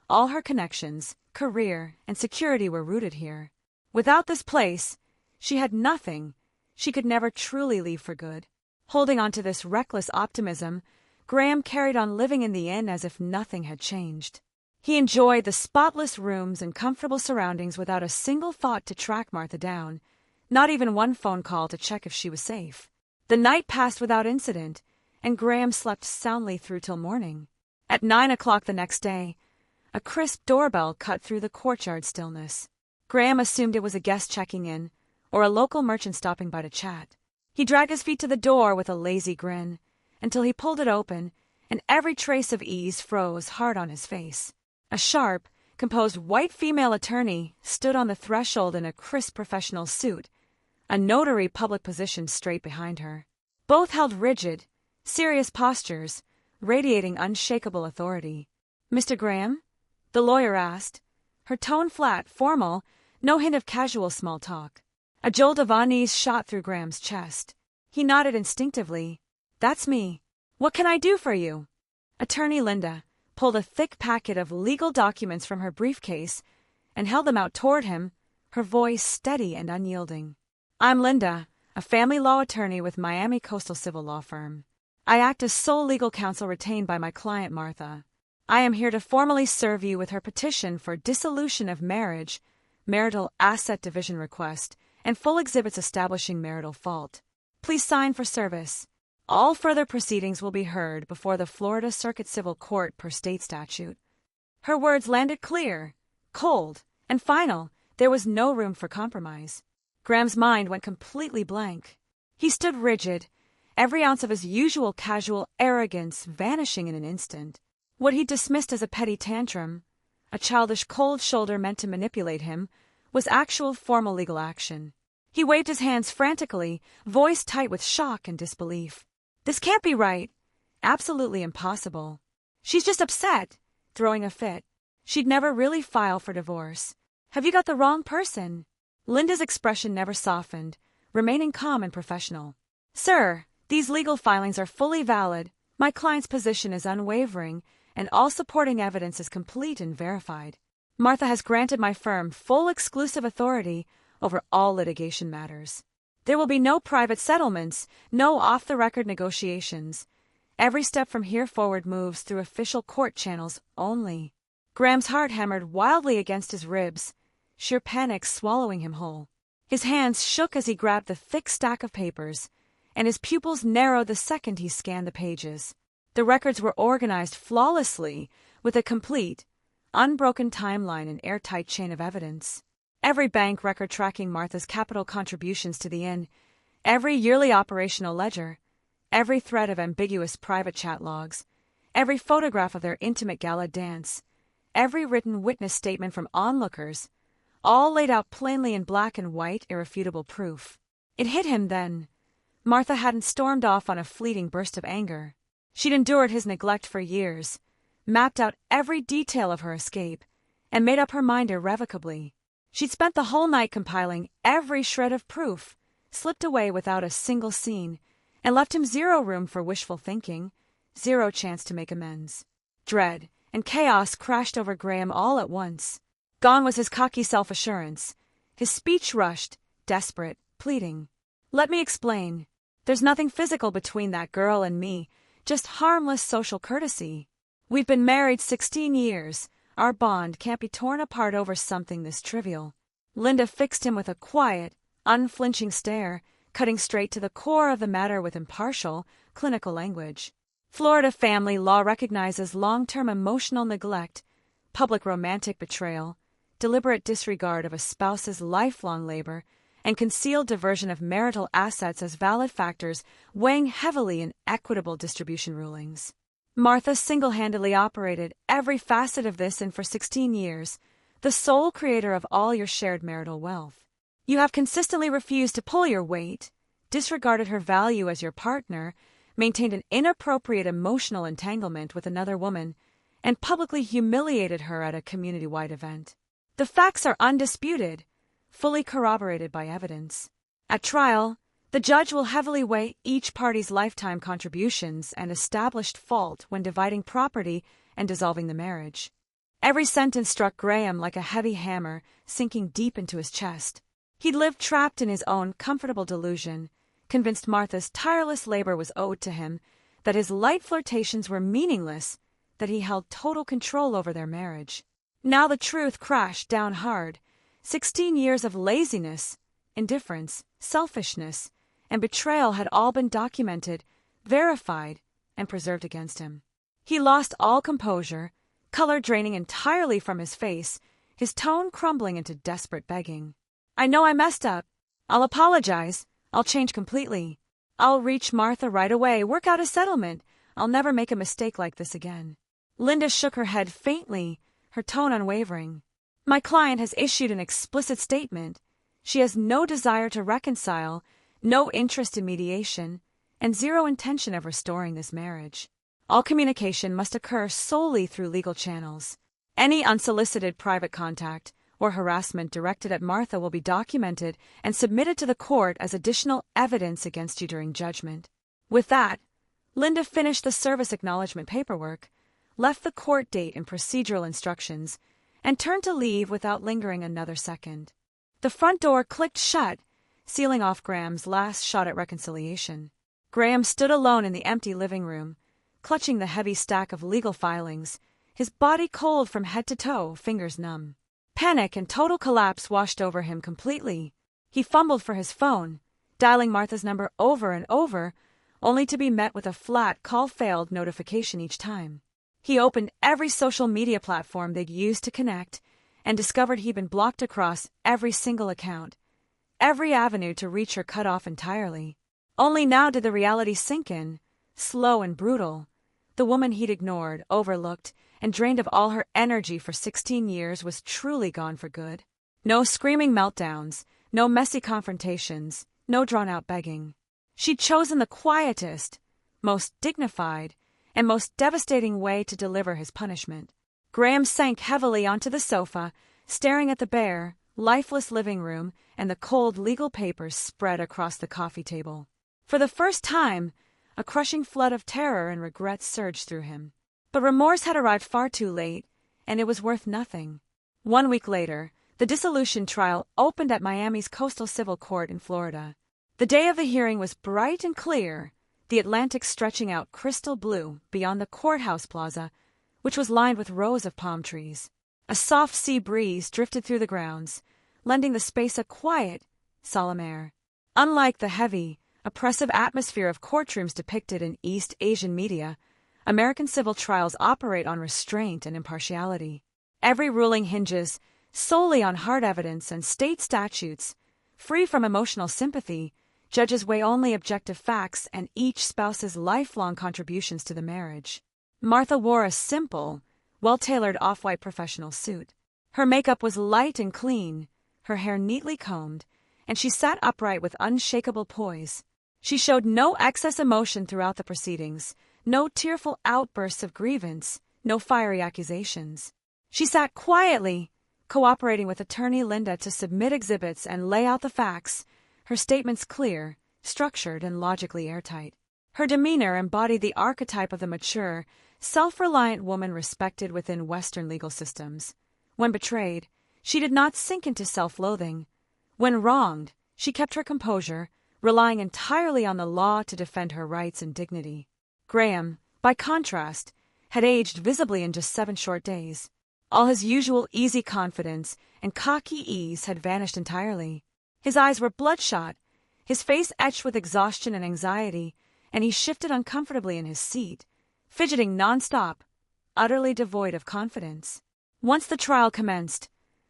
All her connections, career, and security were rooted here. Without this place, she had nothing. She could never truly leave for good. Holding on to this reckless optimism, Graham carried on living in the inn as if nothing had changed. He enjoyed the spotless rooms and comfortable surroundings without a single thought to track Martha down, not even one phone call to check if she was safe. The night passed without incident, and Graham slept soundly through till morning. At 9 o'clock the next day, a crisp doorbell cut through the courtyard stillness. Graham assumed it was a guest checking in, or a local merchant stopping by to chat. He dragged his feet to the door with a lazy grin, until he pulled it open, and every trace of ease froze hard on his face. A sharp, composed white female attorney stood on the threshold in a crisp professional suit, a notary public positioned straight behind her. Both held rigid, serious postures, radiating unshakable authority. "Mr. Graham?" the lawyer asked, her tone flat, formal, no hint of casual small talk. A jolt of unease shot through Graham's chest. He nodded instinctively. "That's me. What can I do for you?" Attorney Linda pulled a thick packet of legal documents from her briefcase and held them out toward him, her voice steady and unyielding. "I'm Linda, a family law attorney with Miami Coastal Civil Law Firm. I act as sole legal counsel retained by my client Martha. I am here to formally serve you with her petition for dissolution of marriage, marital asset division request, and full exhibits establishing marital fault. Please sign for service. All further proceedings will be heard before the Florida Circuit Civil Court per state statute." Her words landed clear, cold, and final, There was no room for compromise. Graham's mind went completely blank. He stood rigid, every ounce of his usual casual arrogance vanishing in an instant. What he dismissed as a petty tantrum, a childish cold shoulder meant to manipulate him, was actual formal legal action. He waved his hands frantically, voice tight with shock and disbelief. This can't be right. Absolutely impossible. She's just upset, throwing a fit. She'd never really file for divorce. Have you got the wrong person? Linda's expression never softened, remaining calm and professional. Sir, these legal filings are fully valid. My client's position is unwavering, and all supporting evidence is complete and verified. Martha has granted my firm full exclusive authority over all litigation matters. There will be no private settlements, no off-the-record negotiations. Every step from here forward moves through official court channels only. Graham's heart hammered wildly against his ribs, sheer panic swallowing him whole. His hands shook as he grabbed the thick stack of papers, and his pupils narrowed the second he scanned the pages. The records were organized flawlessly, with a complete, unbroken timeline and airtight chain of evidence. Every bank record tracking Martha's capital contributions to the inn, every yearly operational ledger, every thread of ambiguous private chat logs, every photograph of their intimate gala dance, every written witness statement from onlookers, all laid out plainly in black and white, irrefutable proof. It hit him then. Martha hadn't stormed off on a fleeting burst of anger. She'd endured his neglect for years, mapped out every detail of her escape, and made up her mind irrevocably. She'd spent the whole night compiling every shred of proof, slipped away without a single scene, and left him zero room for wishful thinking, zero chance to make amends. Dread and chaos crashed over Graham all at once. Gone was his cocky self-assurance. His speech rushed, desperate, pleading. Let me explain. There's nothing physical between that girl and me, just harmless social courtesy. We've been married 16 years. Our bond can't be torn apart over something this trivial. Linda fixed him with a quiet, unflinching stare, cutting straight to the core of the matter with impartial, clinical language. Florida family law recognizes long-term emotional neglect, public romantic betrayal, deliberate disregard of a spouse's lifelong labor, and concealed diversion of marital assets as valid factors weighing heavily in equitable distribution rulings. Martha single-handedly operated every facet of this, and for 16 years, the sole creator of all your shared marital wealth. You have consistently refused to pull your weight, disregarded her value as your partner, maintained an inappropriate emotional entanglement with another woman, and publicly humiliated her at a community-wide event. The facts are undisputed, fully corroborated by evidence. At trial, the judge will heavily weigh each party's lifetime contributions and established fault when dividing property and dissolving the marriage. Every sentence struck Graham like a heavy hammer, sinking deep into his chest. He'd lived trapped in his own comfortable delusion, convinced Martha's tireless labor was owed to him, that his light flirtations were meaningless, that he held total control over their marriage. Now the truth crashed down hard. 16 years of laziness, indifference, selfishness, and betrayal had all been documented, verified, and preserved against him. He lost all composure, color draining entirely from his face, his tone crumbling into desperate begging. I know I messed up. I'll apologize. I'll change completely. I'll reach Martha right away, work out a settlement. I'll never make a mistake like this again. Linda shook her head faintly, her tone unwavering. My client has issued an explicit statement. She has no desire to reconcile, no interest in mediation, and zero intention of restoring this marriage. All communication must occur solely through legal channels. Any unsolicited private contact or harassment directed at Martha will be documented and submitted to the court as additional evidence against you during judgment. With that, Linda finished the service acknowledgement paperwork, left the court date and procedural instructions, and turned to leave without lingering another second. The front door clicked shut, sealing off Graham's last shot at reconciliation. Graham stood alone in the empty living room, clutching the heavy stack of legal filings, his body cold from head to toe, fingers numb. Panic and total collapse washed over him completely. He fumbled for his phone, dialing Martha's number over and over, only to be met with a flat call failed notification each time. He opened every social media platform they'd used to connect and discovered he'd been blocked across every single account. Every avenue to reach her cut off entirely. Only now did the reality sink in, slow and brutal. The woman he'd ignored, overlooked, and drained of all her energy for 16 years was truly gone for good. No screaming meltdowns, no messy confrontations, no drawn-out begging. She'd chosen the quietest, most dignified, and most devastating way to deliver his punishment. Graham sank heavily onto the sofa, staring at the bare, lifeless living room and the cold legal papers spread across the coffee table. For the first time, a crushing flood of terror and regret surged through him. But remorse had arrived far too late, and it was worth nothing. 1 week later, the dissolution trial opened at Miami's Coastal Civil Court in Florida. The day of the hearing was bright and clear, the Atlantic stretching out crystal blue beyond the courthouse plaza, which was lined with rows of palm trees. A soft sea breeze drifted through the grounds, lending the space a quiet, solemn air. Unlike the heavy, oppressive atmosphere of courtrooms depicted in East Asian media, American civil trials operate on restraint and impartiality. Every ruling hinges solely on hard evidence and state statutes. Free from emotional sympathy, judges weigh only objective facts and each spouse's lifelong contributions to the marriage. Martha wore a simple, well-tailored off-white professional suit. Her makeup was light and clean, her hair neatly combed, and she sat upright with unshakable poise. She showed no excess emotion throughout the proceedings, no tearful outbursts of grievance, no fiery accusations. She sat quietly, cooperating with attorney Linda to submit exhibits and lay out the facts, her statements clear, structured, and logically airtight. Her demeanor embodied the archetype of the mature, self-reliant woman respected within Western legal systems. When betrayed, she did not sink into self-loathing. When wronged, she kept her composure, relying entirely on the law to defend her rights and dignity. Graham, by contrast, had aged visibly in just 7 short days. All his usual easy confidence and cocky ease had vanished entirely. His eyes were bloodshot, his face etched with exhaustion and anxiety, and he shifted uncomfortably in his seat, fidgeting nonstop, utterly devoid of confidence. Once the trial commenced,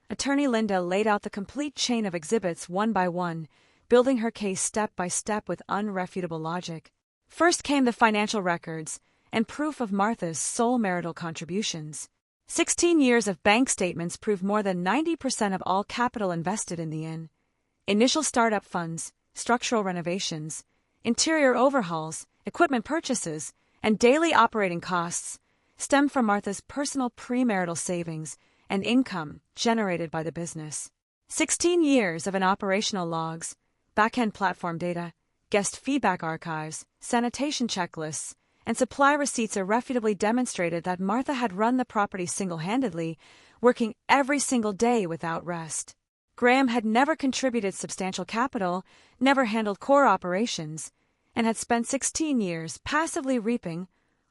attorney Linda laid out the complete chain of exhibits one by one, building her case step by step with unrefutable logic. First came the financial records and proof of Martha's sole marital contributions. 16 years of bank statements proved more than 90% of all capital invested in the inn. Initial startup funds, structural renovations, interior overhauls, equipment purchases, and daily operating costs stemmed from Martha's personal premarital savings and income generated by the business. 16 years of operational logs, back-end platform data, guest feedback archives, sanitation checklists, and supply receipts irrefutably demonstrated that Martha had run the property single-handedly, working every single day without rest. Graham had never contributed substantial capital, never handled core operations, and had spent 16 years passively reaping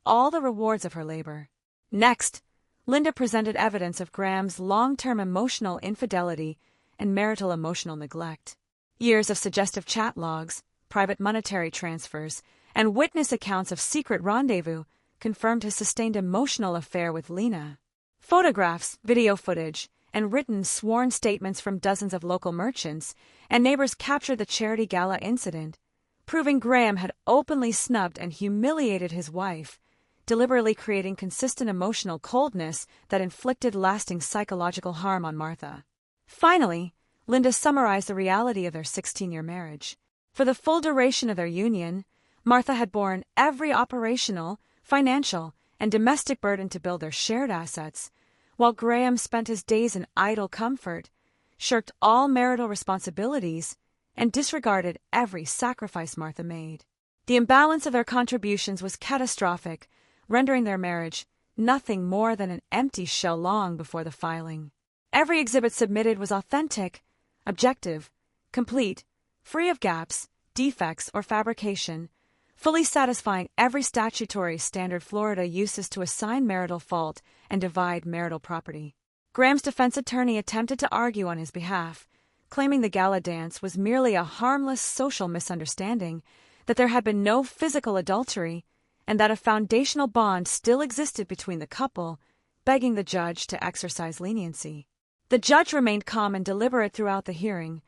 all the rewards of her labor. Next, Linda presented evidence of Graham's long-term emotional infidelity and marital emotional neglect. Years of suggestive chat logs, private monetary transfers, and witness accounts of secret rendezvous confirmed his sustained emotional affair with Lena. Photographs, video footage, and written sworn statements from dozens of local merchants and neighbors captured the charity gala incident, proving Graham had openly snubbed and humiliated his wife, deliberately creating consistent emotional coldness that inflicted lasting psychological harm on Martha. Finally, Linda summarized the reality of their 16-year marriage. For the full duration of their union, Martha had borne every operational, financial, and domestic burden to build their shared assets, while Graham spent his days in idle comfort, shirked all marital responsibilities, and disregarded every sacrifice Martha made. The imbalance of their contributions was catastrophic, rendering their marriage nothing more than an empty shell long before the filing. Every exhibit submitted was authentic, objective, complete, free of gaps, defects, or fabrication, fully satisfying every statutory standard Florida uses to assign marital fault and divide marital property. Graham's defense attorney attempted to argue on his behalf, claiming the gala dance was merely a harmless social misunderstanding, that there had been no physical adultery, and that a foundational bond still existed between the couple, begging the judge to exercise leniency. The judge remained calm and deliberate throughout the hearing,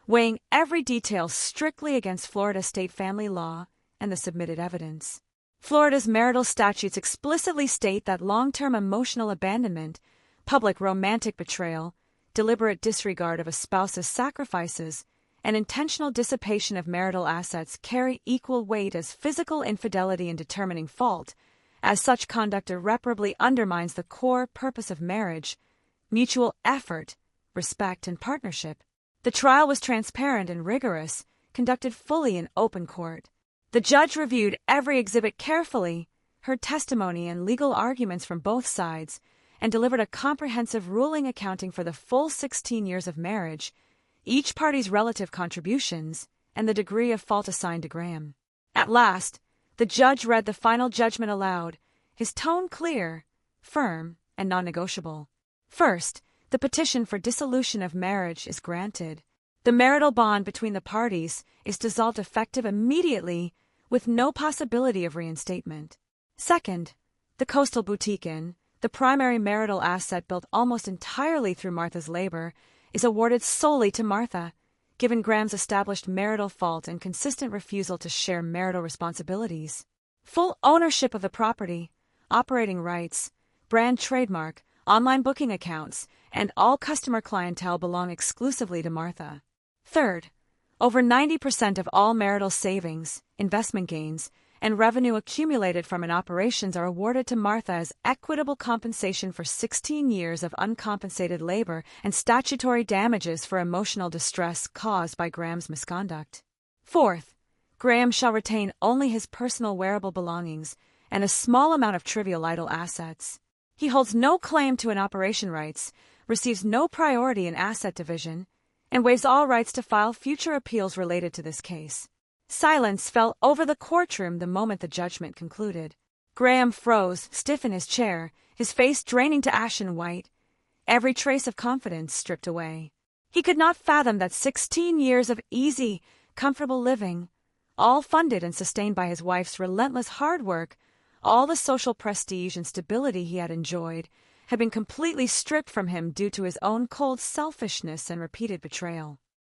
weighing every detail strictly against Florida state family law and the submitted evidence. Florida's marital statutes explicitly state that long-term emotional abandonment, public romantic betrayal, deliberate disregard of a spouse's sacrifices, and intentional dissipation of marital assets carry equal weight as physical infidelity in determining fault, as such conduct irreparably undermines the core purpose of marriage: mutual effort, respect, and partnership. The trial was transparent and rigorous, conducted fully in open court. The judge reviewed every exhibit carefully, heard testimony and legal arguments from both sides, and delivered a comprehensive ruling accounting for the full 16 years of marriage, each party's relative contributions, and the degree of fault assigned to Graham. At last, the judge read the final judgment aloud, his tone clear, firm, and non-negotiable. First, the petition for dissolution of marriage is granted. The marital bond between the parties is dissolved effective immediately, with no possibility of reinstatement. Second, the Coastal Boutique Inn, the primary marital asset built almost entirely through Martha's labor, is awarded solely to Martha, given Graham's established marital fault and consistent refusal to share marital responsibilities. Full ownership of the property, operating rights, brand trademark, online booking accounts, and all customer clientele belong exclusively to Martha. Third, over 90% of all marital savings, investment gains, and revenue accumulated from an operations are awarded to Martha as equitable compensation for 16 years of uncompensated labor and statutory damages for emotional distress caused by Graham's misconduct. Fourth, Graham shall retain only his personal wearable belongings and a small amount of trivial idle assets. He holds no claim to an operation rights, receives no priority in asset division, and waives all rights to file future appeals related to this case. Silence fell over the courtroom the moment the judgment concluded. Graham froze, stiff in his chair, his face draining to ashen white, every trace of confidence stripped away. He could not fathom that 16 years of easy, comfortable living, all funded and sustained by his wife's relentless hard work, all the social prestige and stability he had enjoyed, had been completely stripped from him due to his own cold selfishness and repeated betrayal.